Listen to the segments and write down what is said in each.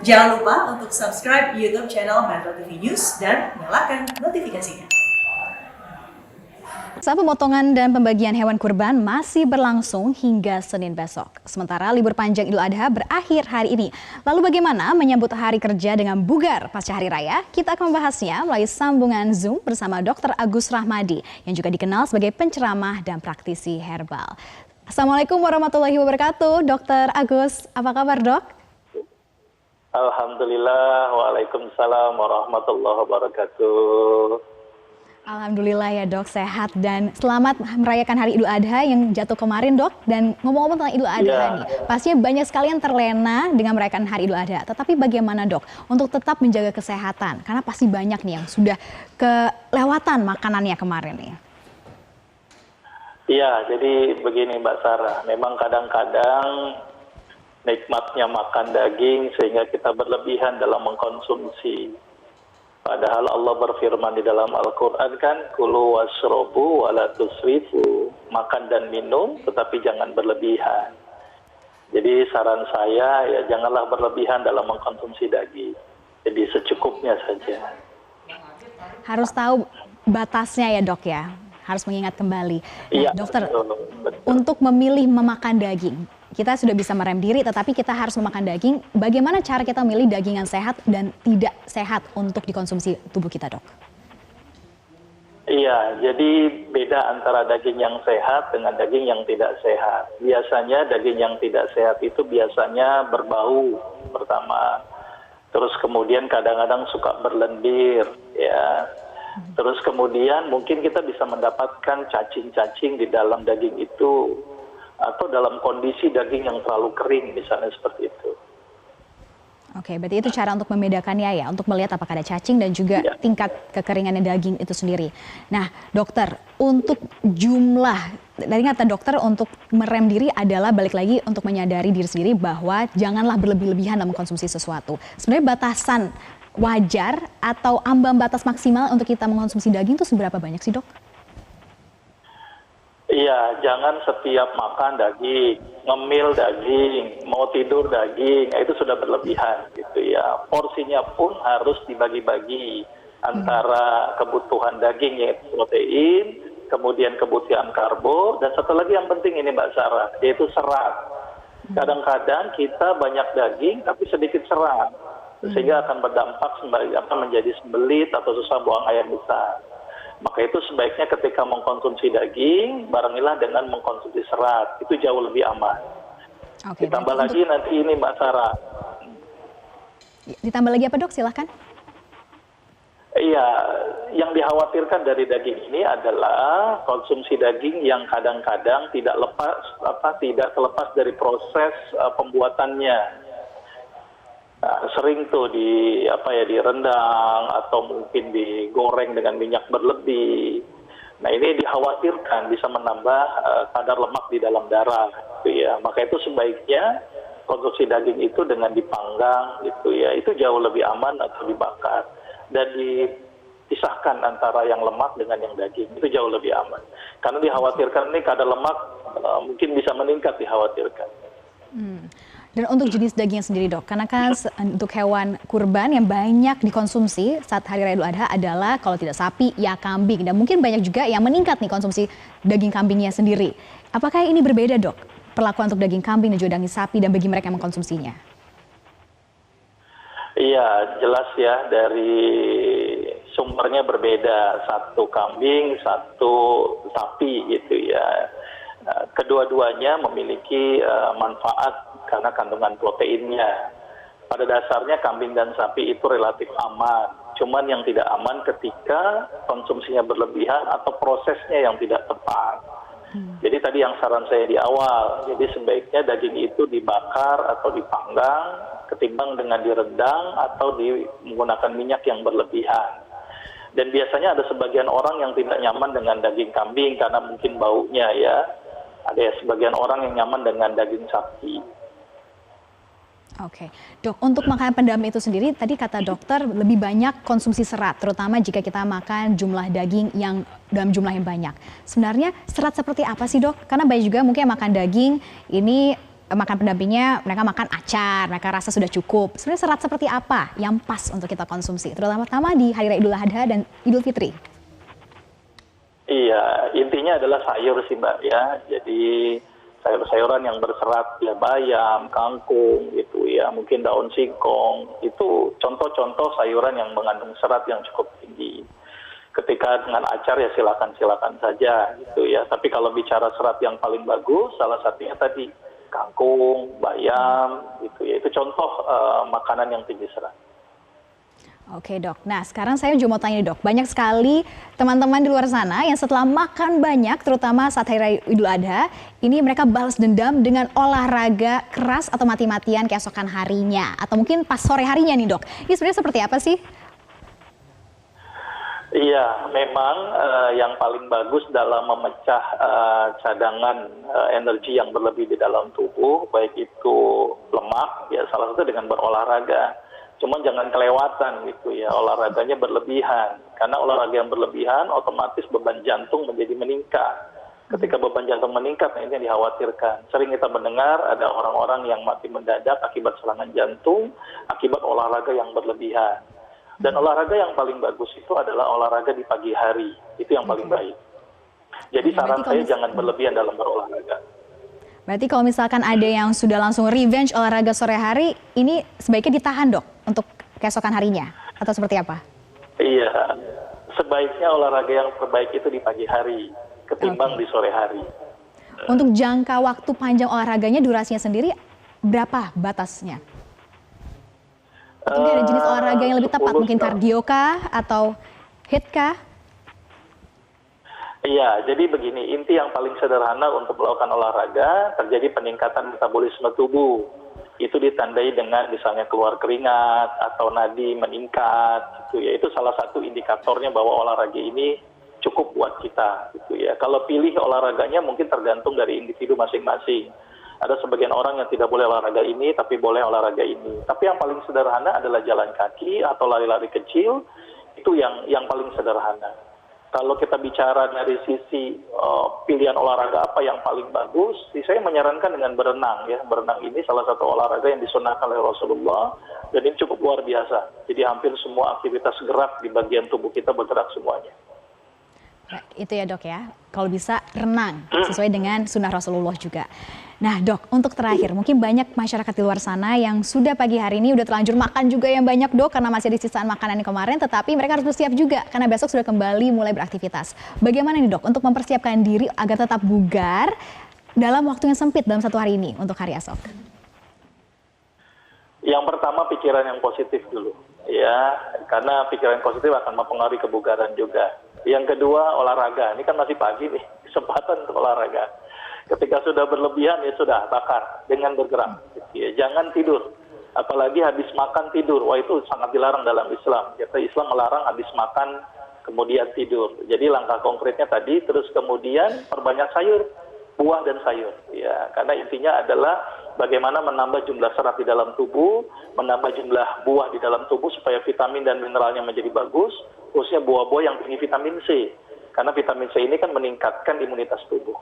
Jangan lupa untuk subscribe YouTube channel Metro TV News dan nyalakan notifikasinya. Saat pemotongan dan pembagian hewan kurban masih berlangsung hingga Senin besok. Sementara libur panjang Idul Adha berakhir hari ini. Lalu bagaimana menyambut hari kerja dengan bugar pasca hari raya? Kita akan membahasnya melalui sambungan Zoom bersama Dr. Agus Rahmadi yang juga dikenal sebagai penceramah dan praktisi herbal. Assalamualaikum warahmatullahi wabarakatuh. Dr. Agus, apa kabar dok? Alhamdulillah, waalaikumsalam warahmatullahi wabarakatuh. Alhamdulillah ya dok, sehat dan selamat merayakan hari Idul Adha yang jatuh kemarin dok. Dan ngomong-ngomong tentang Idul Adha nih, pastinya banyak sekali yang terlena dengan merayakan hari Idul Adha. Tetapi bagaimana dok untuk tetap menjaga kesehatan? Karena pasti banyak nih yang sudah kelewatan makanannya kemarin nih. Iya, jadi begini Mbak Sarah, memang kadang-kadang nikmatnya makan daging sehingga kita berlebihan dalam mengkonsumsi. Padahal Allah berfirman di dalam Al-Quran kan, kulu washrobu wala tusrifu, makan dan minum tetapi jangan berlebihan. Jadi saran saya ya janganlah berlebihan dalam mengkonsumsi daging. Jadi secukupnya saja. Harus tahu batasnya ya dok ya, harus mengingat kembali. Nah, dokter, betul. Untuk memilih memakan daging, kita sudah bisa merem diri, tetapi kita harus memakan daging. Bagaimana cara kita memilih daging yang sehat dan tidak sehat untuk dikonsumsi tubuh kita, dok? Iya, jadi beda antara daging yang sehat dengan daging yang tidak sehat. Biasanya daging yang tidak sehat itu biasanya berbau pertama. Terus kemudian kadang-kadang suka berlendir, ya. Terus kemudian mungkin kita bisa mendapatkan cacing-cacing di dalam daging itu, atau dalam kondisi daging yang terlalu kering, misalnya seperti itu. Oke, berarti itu cara untuk membedakannya ya, untuk melihat apakah ada cacing dan juga tingkat kekeringan daging itu sendiri. Nah, dokter, untuk jumlah, dari kata dokter untuk merem diri adalah balik lagi untuk menyadari diri sendiri bahwa janganlah berlebih-lebihan dalam mengkonsumsi sesuatu. Sebenarnya batasan wajar atau ambang batas maksimal untuk kita mengkonsumsi daging itu seberapa banyak sih, dok? Iya, jangan setiap makan daging, ngemil daging, mau tidur daging, itu sudah berlebihan gitu ya. Porsinya pun harus dibagi-bagi antara kebutuhan daging yaitu protein, kemudian kebutuhan karbo, dan satu lagi yang penting ini Mbak Sarah, yaitu serat. Kadang-kadang kita banyak daging tapi sedikit serat, sehingga akan berdampak menjadi sembelit atau susah buang air besar. Maka itu sebaiknya ketika mengkonsumsi daging, barengilah dengan mengkonsumsi serat. Itu jauh lebih aman. Oke, ditambah lagi nanti ini Mbak Sarah. Ditambah lagi apa dok? Silahkan. Iya, yang dikhawatirkan dari daging ini adalah konsumsi daging yang kadang-kadang tidak terlepas dari proses pembuatannya. Nah, sering tuh direndang atau mungkin digoreng dengan minyak berlebih. Nah, ini dikhawatirkan bisa menambah kadar lemak di dalam darah, gitu ya. Maka itu sebaiknya konsumsi daging itu dengan dipanggang, gitu ya. Itu jauh lebih aman atau dibakar dan dipisahkan antara yang lemak dengan yang daging. Itu jauh lebih aman. Karena dikhawatirkan ini kadar lemak mungkin bisa meningkat, dikhawatirkan. Dan untuk jenis daging sendiri dok, karena kan untuk hewan kurban yang banyak dikonsumsi saat hari raya Idul Adha adalah kalau tidak sapi ya kambing, dan mungkin banyak juga yang meningkat nih konsumsi daging kambingnya sendiri. Apakah ini berbeda dok perlakuan untuk daging kambing dan juga daging sapi dan bagi mereka yang mengkonsumsinya? Iya, jelas ya, dari sumbernya berbeda, satu kambing, satu sapi gitu ya. Kedua-duanya memiliki manfaat karena kandungan proteinnya. Pada dasarnya kambing dan sapi itu relatif aman. Cuman yang tidak aman ketika konsumsinya berlebihan atau prosesnya yang tidak tepat. Jadi tadi yang saran saya di awal, jadi sebaiknya daging itu dibakar atau dipanggang ketimbang dengan direndang atau menggunakan minyak yang berlebihan. Dan biasanya ada sebagian orang yang tidak nyaman dengan daging kambing karena mungkin baunya ya. Ada sebagian orang yang nyaman dengan daging sapi. Oke, dok, untuk makanan pendam itu sendiri, tadi kata dokter lebih banyak konsumsi serat, terutama jika kita makan jumlah daging yang dalam jumlah yang banyak. Sebenarnya serat seperti apa sih dok? Karena banyak juga mungkin yang makan daging ini makan pendampingnya mereka makan acar, mereka rasa sudah cukup. Sebenarnya serat seperti apa yang pas untuk kita konsumsi, terutama di Hari Raya Idul Adha dan Idul Fitri? Iya, intinya adalah sayur sih Mbak ya. Jadi sayur-sayuran yang berserat ya, bayam, kangkung gitu ya, mungkin daun singkong, itu contoh-contoh sayuran yang mengandung serat yang cukup tinggi. Ketika dengan acar ya silakan saja gitu ya. Tapi kalau bicara serat yang paling bagus, salah satunya tadi kangkung, bayam gitu ya. Itu contoh makanan yang tinggi serat. Oke dok, nah sekarang saya juga mau tanya nih dok, banyak sekali teman-teman di luar sana yang setelah makan banyak, terutama saat Hari Raya Idul Adha, ini mereka balas dendam dengan olahraga keras atau mati-matian keesokan harinya, atau mungkin pas sore harinya nih dok. Ini sebenarnya seperti apa sih? Iya, memang yang paling bagus dalam memecah cadangan energi yang berlebih di dalam tubuh, baik itu lemak, ya salah satu dengan berolahraga. Cuma jangan kelewatan gitu ya, olahraganya berlebihan. Karena olahraga yang berlebihan, otomatis beban jantung menjadi meningkat. Ketika beban jantung meningkat, nah ini yang dikhawatirkan. Sering kita mendengar ada orang-orang yang mati mendadak akibat serangan jantung, akibat olahraga yang berlebihan. Dan olahraga yang paling bagus itu adalah olahraga di pagi hari. Itu yang paling baik. Jadi saran saya jangan berlebihan dalam berolahraga. Berarti kalau misalkan ada yang sudah langsung revenge olahraga sore hari, ini sebaiknya ditahan dok untuk keesokan harinya? Atau seperti apa? Iya, sebaiknya olahraga yang terbaik itu di pagi hari, ketimbang di sore hari. Untuk jangka waktu panjang olahraganya, durasinya sendiri, berapa batasnya? Mungkin ada jenis olahraga yang lebih tepat, mungkin kardio kah atau HIIT kah? Iya, jadi begini, inti yang paling sederhana untuk melakukan olahraga, terjadi peningkatan metabolisme tubuh. Itu ditandai dengan misalnya keluar keringat atau nadi meningkat, gitu ya. Itu salah satu indikatornya bahwa olahraga ini cukup buat kita, gitu ya. Kalau pilih olahraganya mungkin tergantung dari individu masing-masing. Ada sebagian orang yang tidak boleh olahraga ini, tapi boleh olahraga ini. Tapi yang paling sederhana adalah jalan kaki atau lari-lari kecil, itu yang paling sederhana. Kalau kita bicara dari sisi pilihan olahraga apa yang paling bagus, saya menyarankan dengan berenang ya. Berenang ini salah satu olahraga yang disunahkan oleh Rasulullah, dan ini cukup luar biasa. Jadi hampir semua aktivitas gerak di bagian tubuh kita bergerak semuanya. Itu ya dok ya, kalau bisa renang sesuai dengan sunnah Rasulullah juga. Nah dok, untuk terakhir, mungkin banyak masyarakat di luar sana yang sudah pagi hari ini udah terlanjur makan juga yang banyak dok, karena masih ada sisaan makanan yang kemarin, tetapi mereka harus bersiap juga karena besok sudah kembali mulai beraktivitas. Bagaimana nih dok untuk mempersiapkan diri agar tetap bugar dalam waktu yang sempit dalam satu hari ini untuk hari esok? Yang pertama pikiran yang positif dulu, ya, karena pikiran positif akan mempengaruhi kebugaran juga. Yang kedua olahraga, ini kan masih pagi nih, kesempatan untuk olahraga. Ketika sudah berlebihan ya sudah bakar dengan bergerak. Ya, jangan tidur, apalagi habis makan tidur. Wah itu sangat dilarang dalam Islam. Kita Islam melarang habis makan kemudian tidur. Jadi langkah konkretnya tadi, terus kemudian perbanyak sayur, buah dan sayur. Ya, karena intinya adalah bagaimana menambah jumlah serat di dalam tubuh, menambah jumlah buah di dalam tubuh supaya vitamin dan mineralnya menjadi bagus, khususnya buah-buah yang tinggi vitamin C. Karena vitamin C ini kan meningkatkan imunitas tubuh.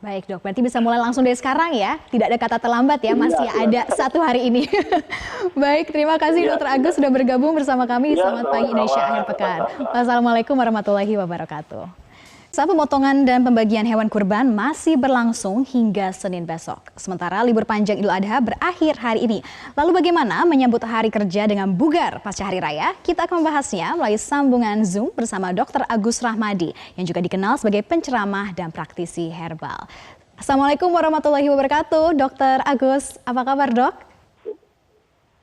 Baik dok, berarti bisa mulai langsung dari sekarang ya, tidak ada kata terlambat ya, masih ada satu hari ini. Baik, terima kasih Dr. Agus sudah bergabung bersama kami di Selamat Pagi Indonesia Akhir Pekan. Wassalamualaikum warahmatullahi wabarakatuh. Saat pemotongan dan pembagian hewan kurban masih berlangsung hingga Senin besok. Sementara libur panjang Idul Adha berakhir hari ini. Lalu bagaimana menyambut hari kerja dengan bugar pasca hari raya? Kita akan membahasnya melalui sambungan Zoom bersama Dr. Agus Rahmadi yang juga dikenal sebagai penceramah dan praktisi herbal. Assalamualaikum warahmatullahi wabarakatuh. Dr. Agus, apa kabar dok?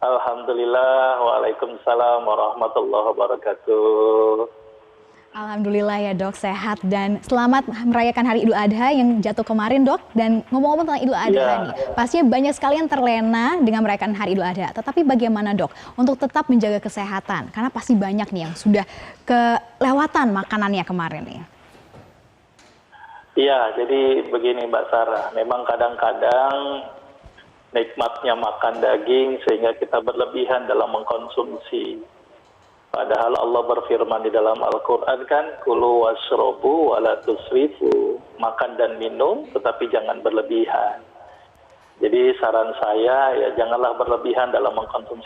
Alhamdulillah, waalaikumsalam warahmatullahi wabarakatuh. Alhamdulillah ya dok, sehat dan selamat merayakan hari Idul Adha yang jatuh kemarin dok. Dan ngomong-ngomong tentang Idul Adha nih, pastinya banyak sekali yang terlena dengan merayakan hari Idul Adha. Tetapi bagaimana dok untuk tetap menjaga kesehatan? Karena pasti banyak nih yang sudah kelewatan makanannya kemarin nih. Iya, jadi begini Mbak Sarah, memang kadang-kadang nikmatnya makan daging sehingga kita berlebihan dalam mengkonsumsi. Padahal Allah berfirman di dalam Al-Quran kan, kulu washrobu wa la tusrifu, makan dan minum tetapi jangan berlebihan. Jadi saran saya ya janganlah berlebihan dalam mengkonsumsi